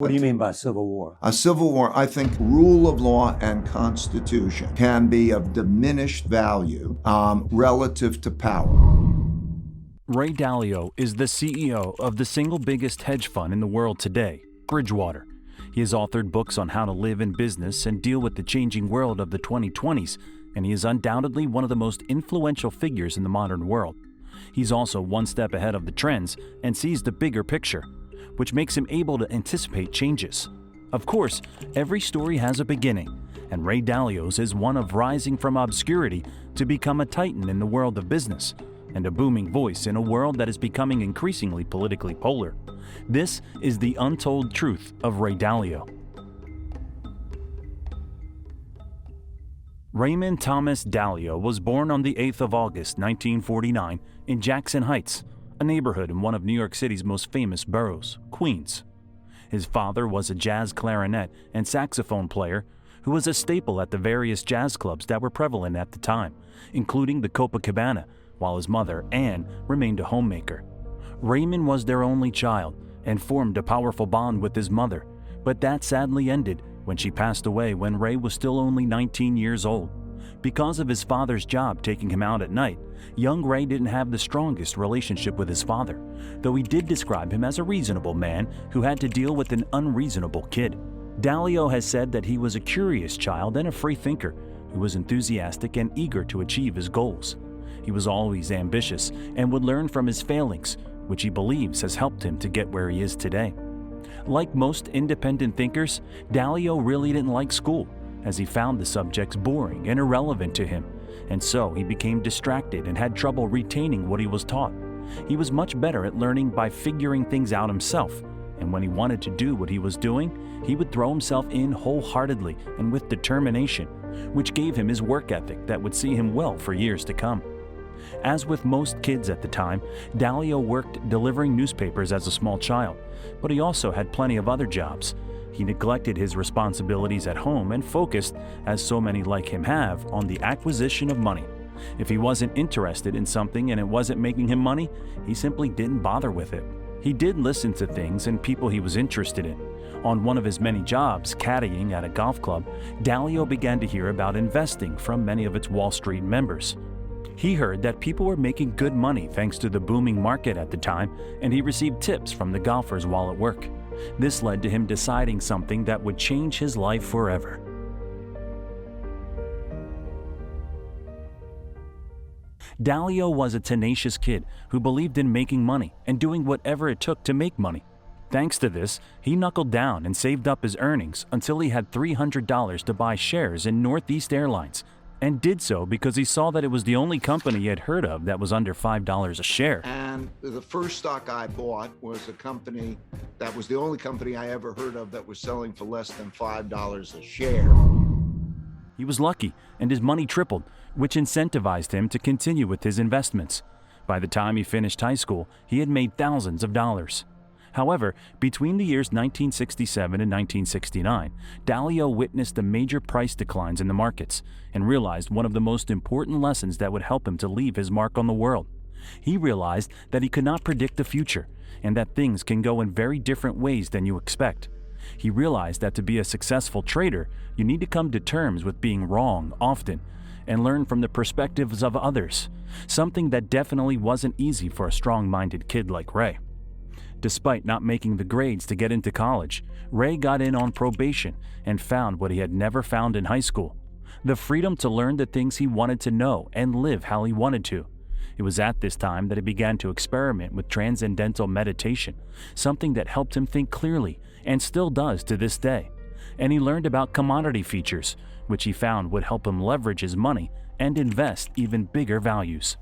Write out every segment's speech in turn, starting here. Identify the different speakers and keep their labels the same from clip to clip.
Speaker 1: What do you mean by civil war?
Speaker 2: A civil war, I think rule of law and constitution can be of diminished value relative to power.
Speaker 3: Ray Dalio is the CEO of the single biggest hedge fund in the world today, Bridgewater. He has authored books on how to live in business and deal with the changing world of the 2020s, and he is undoubtedly one of the most influential figures in the modern world. He's also one step ahead of the trends and sees the bigger picture, which makes him able to anticipate changes. Of course, every story has a beginning, and Ray Dalio's is one of rising from obscurity to become a titan in the world of business, and a booming voice in a world that is becoming increasingly politically polar. This is the untold truth of Ray Dalio. Raymond Thomas Dalio was born on the 8th of August, 1949, in Jackson Heights, a neighborhood in one of New York City's most famous boroughs, Queens. His father was a jazz clarinet and saxophone player who was a staple at the various jazz clubs that were prevalent at the time, including the Copacabana, while his mother, Anne, remained a homemaker. Raymond was their only child and formed a powerful bond with his mother, but that sadly ended when she passed away when Ray was still only 19 years old. Because of his father's job taking him out at night, young Ray didn't have the strongest relationship with his father, though he did describe him as a reasonable man who had to deal with an unreasonable kid. Dalio has said that he was a curious child and a free thinker who was enthusiastic and eager to achieve his goals. He was always ambitious and would learn from his failings, which he believes has helped him to get where he is today. Like most independent thinkers, Dalio really didn't like school, as he found the subjects boring and irrelevant to him, and so he became distracted and had trouble retaining what he was taught. He was much better at learning by figuring things out himself, and when he wanted to do what he was doing, he would throw himself in wholeheartedly and with determination, which gave him his work ethic that would see him well for years to come. As with most kids at the time, Dalio worked delivering newspapers as a small child, but he also had plenty of other jobs. He neglected his responsibilities at home and focused, as so many like him have, on the acquisition of money. If he wasn't interested in something and it wasn't making him money, he simply didn't bother with it. He did listen to things and people he was interested in. On one of his many jobs, caddying at a golf club, Dalio began to hear about investing from many of its Wall Street members. He heard that people were making good money thanks to the booming market at the time, and he received tips from the golfers while at work. This led to him deciding something that would change his life forever. Dalio was a tenacious kid who believed in making money and doing whatever it took to make money. Thanks to this, he knuckled down and saved up his earnings until he had $300 to buy shares in Northeast Airlines, and did so because he saw that it was the only company he had heard of that was under $5 a share.
Speaker 2: And the first stock I bought was a company that was the only company I ever heard of that was selling for less than $5 a share.
Speaker 3: He was lucky, and his money tripled, which incentivized him to continue with his investments. By the time he finished high school, he had made thousands of dollars. However, between the years 1967 and 1969, Dalio witnessed the major price declines in the markets and realized one of the most important lessons that would help him to leave his mark on the world. He realized that he could not predict the future and that things can go in very different ways than you expect. He realized that to be a successful trader, you need to come to terms with being wrong often and learn from the perspectives of others, something that definitely wasn't easy for a strong-minded kid like Ray. Despite not making the grades to get into college, Ray got in on probation and found what he had never found in high school: the freedom to learn the things he wanted to know and live how he wanted to. It was at this time that he began to experiment with transcendental meditation, something that helped him think clearly and still does to this day. And he learned about commodity futures, which he found would help him leverage his money and invest even bigger values.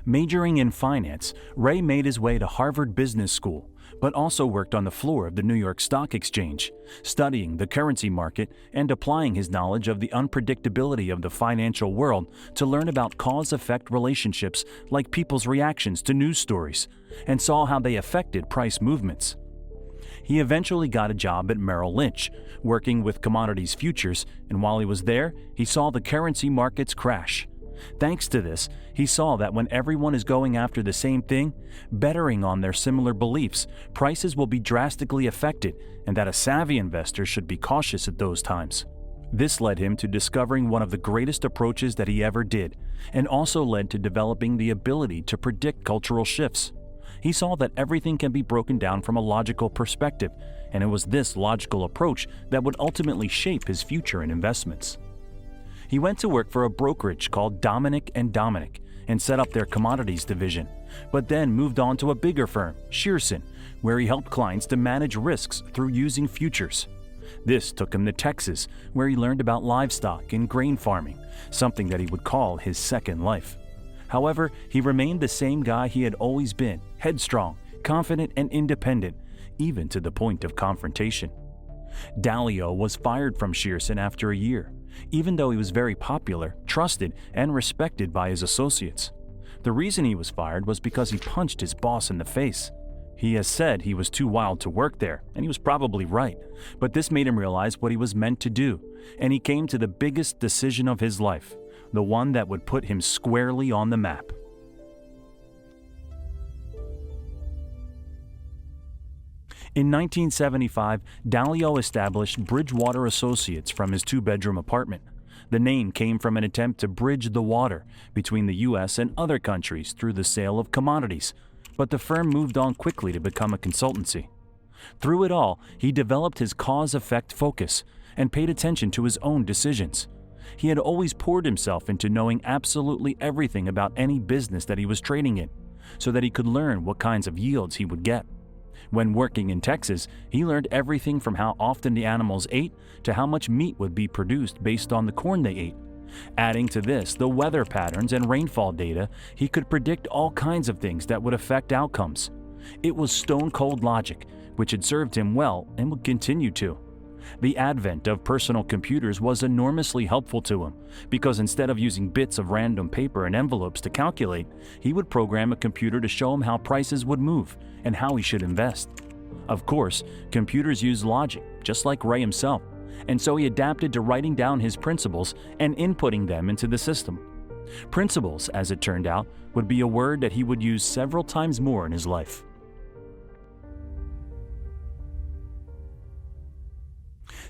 Speaker 3: Majoring in finance, Ray made his way to Harvard Business School, but also worked on the floor of the New York Stock Exchange, studying the currency market and applying his knowledge of the unpredictability of the financial world to learn about cause-effect relationships like people's reactions to news stories, and saw how they affected price movements. He eventually got a job at Merrill Lynch, working with commodities futures, and while he was there, he saw the currency markets crash. Thanks to this, he saw that when everyone is going after the same thing, bettering on their similar beliefs, prices will be drastically affected, and that a savvy investor should be cautious at those times. This led him to discovering one of the greatest approaches that he ever did, and also led to developing the ability to predict cultural shifts. He saw that everything can be broken down from a logical perspective, and it was this logical approach that would ultimately shape his future in investments. He went to work for a brokerage called Dominic & Dominic and set up their commodities division, but then moved on to a bigger firm, Shearson, where he helped clients to manage risks through using futures. This took him to Texas, where he learned about livestock and grain farming, something that he would call his second life. However, he remained the same guy he had always been, headstrong, confident, and independent, even to the point of confrontation. Dalio was fired from Shearson after a year, even though he was very popular, trusted, and respected by his associates. The reason he was fired was because he punched his boss in the face. He has said he was too wild to work there, and he was probably right, but this made him realize what he was meant to do, and he came to the biggest decision of his life, the one that would put him squarely on the map. In 1975, Dalio established Bridgewater Associates from his two-bedroom apartment. The name came from an attempt to bridge the water between the U.S. and other countries through the sale of commodities, but the firm moved on quickly to become a consultancy. Through it all, he developed his cause-effect focus and paid attention to his own decisions. He had always poured himself into knowing absolutely everything about any business that he was trading in, so that he could learn what kinds of yields he would get. When working in Texas, he learned everything from how often the animals ate to how much meat would be produced based on the corn they ate. Adding to this the weather patterns and rainfall data, he could predict all kinds of things that would affect outcomes. It was stone-cold logic, which had served him well and would continue to. The advent of personal computers was enormously helpful to him, because instead of using bits of random paper and envelopes to calculate, he would program a computer to show him how prices would move and how he should invest. Of course, computers use logic, just like Ray himself, and so he adapted to writing down his principles and inputting them into the system. Principles, as it turned out, would be a word that he would use several times more in his life.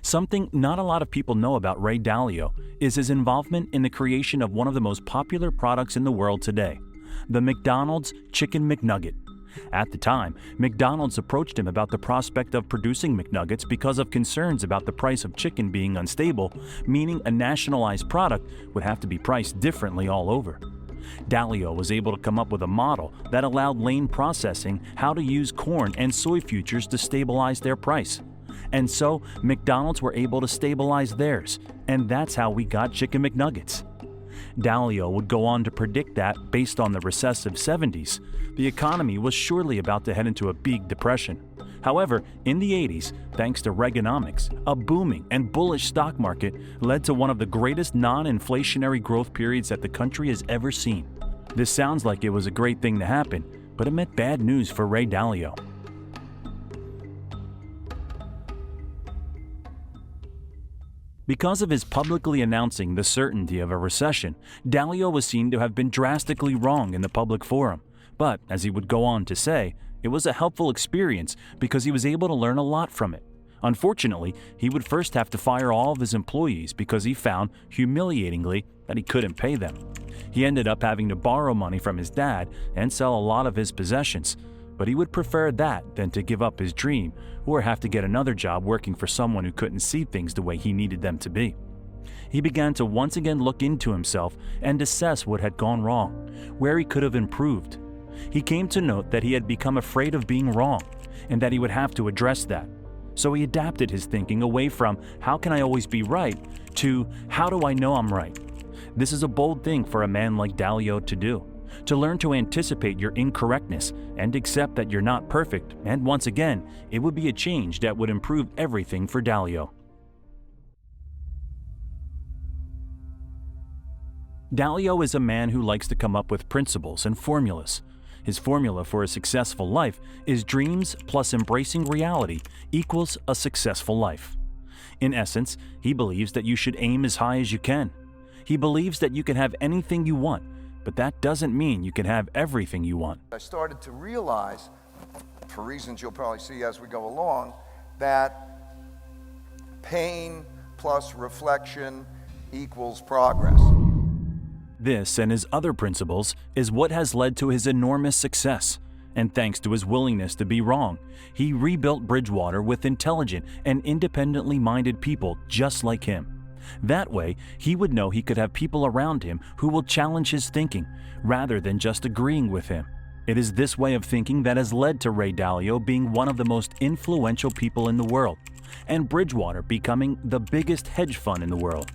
Speaker 3: Something not a lot of people know about Ray Dalio is his involvement in the creation of one of the most popular products in the world today, the McDonald's Chicken McNugget. At the time, McDonald's approached him about the prospect of producing McNuggets because of concerns about the price of chicken being unstable, meaning a nationalized product would have to be priced differently all over. Dalio was able to come up with a model that allowed Lane Processing how to use corn and soy futures to stabilize their price. And so, McDonald's were able to stabilize theirs, and that's how we got Chicken McNuggets. Dalio would go on to predict that, based on the recessive 70s, the economy was surely about to head into a big depression. However, in the 80s, thanks to Reaganomics, a booming and bullish stock market led to one of the greatest non-inflationary growth periods that the country has ever seen. This sounds like it was a great thing to happen, but it meant bad news for Ray Dalio. Because of his publicly announcing the certainty of a recession, Dalio was seen to have been drastically wrong in the public forum. But, as he would go on to say, it was a helpful experience because he was able to learn a lot from it. Unfortunately, he would first have to fire all of his employees because he found, humiliatingly, that he couldn't pay them. He ended up having to borrow money from his dad and sell a lot of his possessions, but he would prefer that than to give up his dream or have to get another job working for someone who couldn't see things the way he needed them to be. He began to once again look into himself and assess what had gone wrong, where he could have improved. He came to note that he had become afraid of being wrong and that he would have to address that. So he adapted his thinking away from "how can I always be right" to "how do I know I'm right?" This is a bold thing for a man like Dalio to do, to learn to anticipate your incorrectness and accept that you're not perfect, and once again, it would be a change that would improve everything for Dalio. Dalio is a man who likes to come up with principles and formulas. His formula for a successful life is dreams plus embracing reality equals a successful life. In essence, he believes that you should aim as high as you can. He believes that you can have anything you want, but that doesn't mean you can have everything you want.
Speaker 1: I started to realize, for reasons you'll probably see as we go along, that pain plus reflection equals progress.
Speaker 3: This and his other principles is what has led to his enormous success. And thanks to his willingness to be wrong, he rebuilt Bridgewater with intelligent and independently minded people just like him. That way, he would know he could have people around him who will challenge his thinking, rather than just agreeing with him. It is this way of thinking that has led to Ray Dalio being one of the most influential people in the world, and Bridgewater becoming the biggest hedge fund in the world.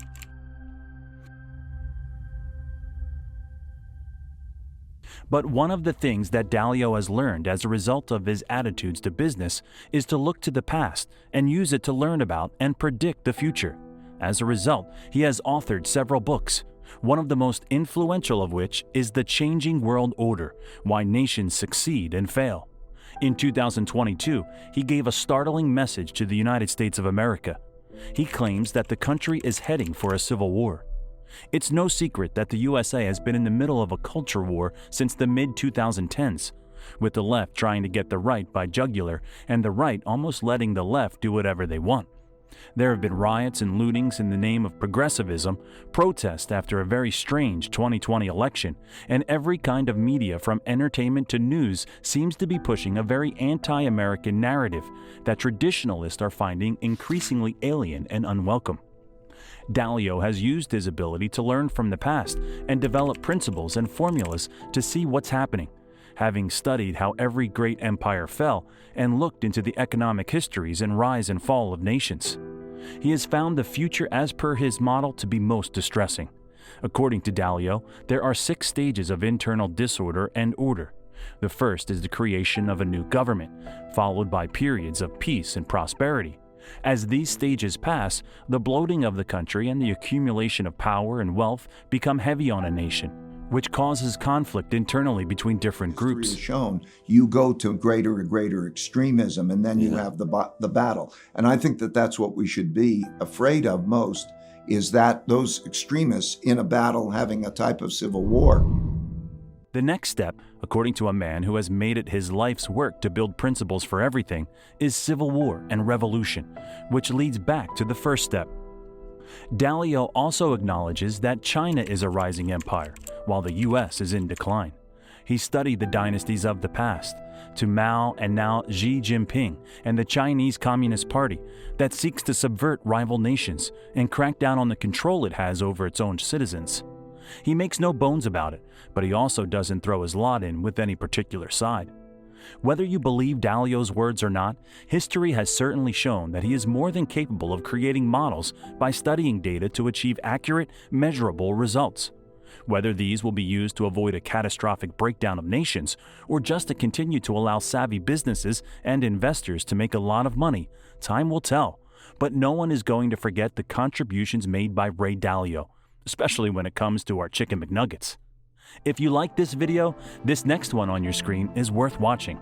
Speaker 3: But one of the things that Dalio has learned as a result of his attitudes to business is to look to the past and use it to learn about and predict the future. As a result, he has authored several books, one of the most influential of which is The Changing World Order: Why Nations Succeed and Fail. In 2022, he gave a startling message to the United States of America. He claims that the country is heading for a civil war. It's no secret that the USA has been in the middle of a culture war since the mid-2010s, with the left trying to get the right by jugular and the right almost letting the left do whatever they want. There have been riots and lootings in the name of progressivism, protests after a very strange 2020 election, and every kind of media from entertainment to news seems to be pushing a very anti-American narrative that traditionalists are finding increasingly alien and unwelcome. Dalio has used his ability to learn from the past and develop principles and formulas to see what's happening, having studied how every great empire fell and looked into the economic histories and rise and fall of nations. He has found the future as per his model to be most distressing. According to Dalio, there are 6 stages of internal disorder and order. The first is the creation of a new government, followed by periods of peace and prosperity. As these stages pass, the bloating of the country and the accumulation of power and wealth become heavy on a nation, which causes conflict internally between different groups.
Speaker 2: History has shown you go to greater and greater extremism, and then you have the battle. And I think that that's what we should be afraid of most, is that those extremists in a battle having a type of civil war.
Speaker 3: The next step, according to a man who has made it his life's work to build principles for everything, is civil war and revolution, which leads back to the first step. Dalio also acknowledges that China is a rising empire, while the US is in decline. He studied the dynasties of the past, to Mao and now Xi Jinping and the Chinese Communist Party that seeks to subvert rival nations and crack down on the control it has over its own citizens. He makes no bones about it, but he also doesn't throw his lot in with any particular side. Whether you believe Dalio's words or not, history has certainly shown that he is more than capable of creating models by studying data to achieve accurate, measurable results. Whether these will be used to avoid a catastrophic breakdown of nations, or just to continue to allow savvy businesses and investors to make a lot of money, time will tell. But no one is going to forget the contributions made by Ray Dalio, especially when it comes to our Chicken McNuggets. If you like this video, this next one on your screen is worth watching.